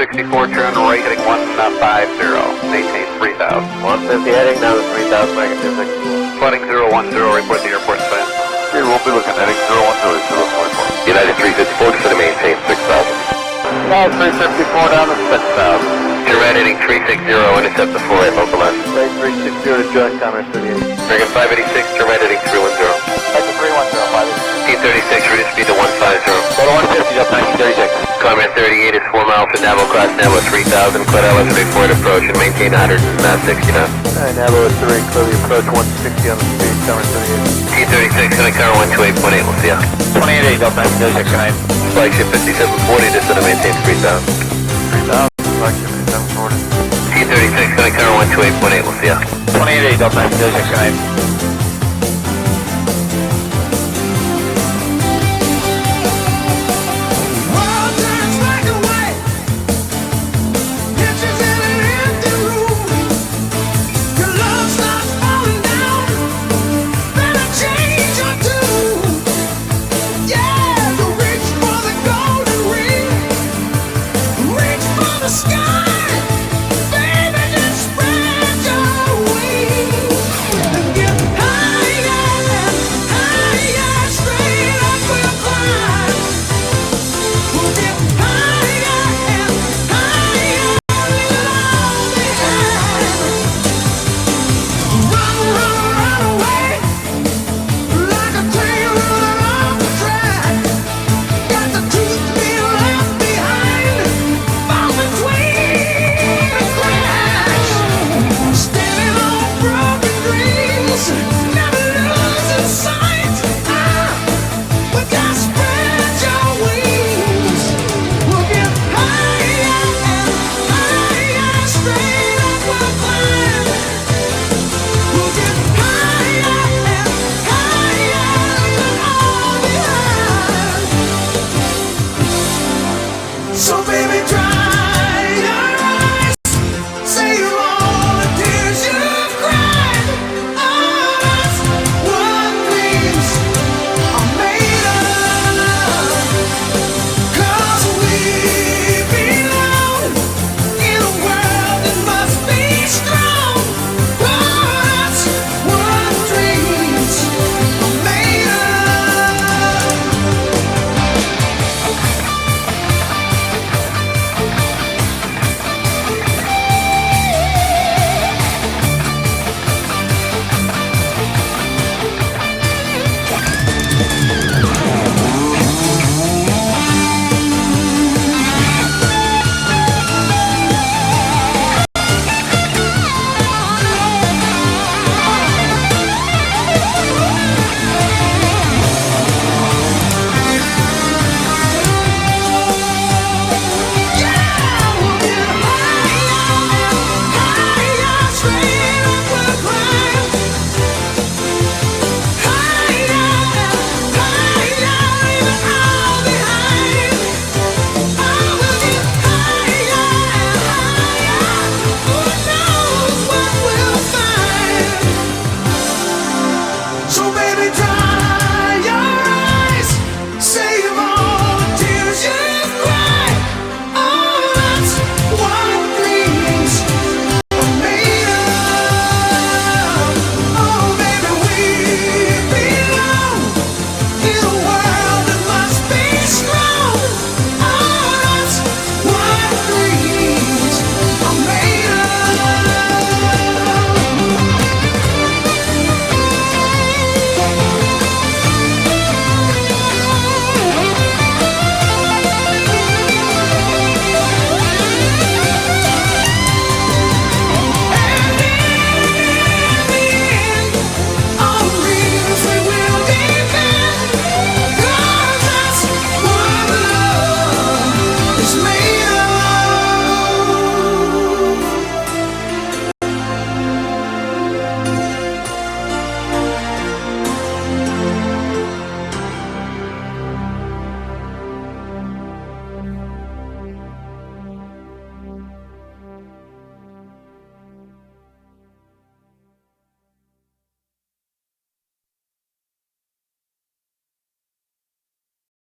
364, turn right, heading 150, maintain 3000. 150 heading down to 3000, negative 64. Flooding 010, report the airport span. Okay, we'll be looking heading 010 to 024. United 354, just to maintain 6,000. United 354 down to 6,000. Turn right heading 360, intercept the 48 local line. Right 360 to join Commerce 38. Dragon 586, turn right heading 310. Right to 310, 586. T36, reduce speed to 150. Go to 150 up 1936. Comrade 38 is 4 miles to Navo, class Navo 3000, clear LS report approach and maintain 160 knots. Alright, Navo is 3, clear the approach 160 on the speed, Commerce 38. T36, gonna cover 128.8, we'll see ya. 28 up 1936 tonight. Flagship 5740, just to maintain 3000. 3000, flagship 5740. T36, gonna cover 128.8, we'll see ya. 28 up 1936 tonight. So baby, drive.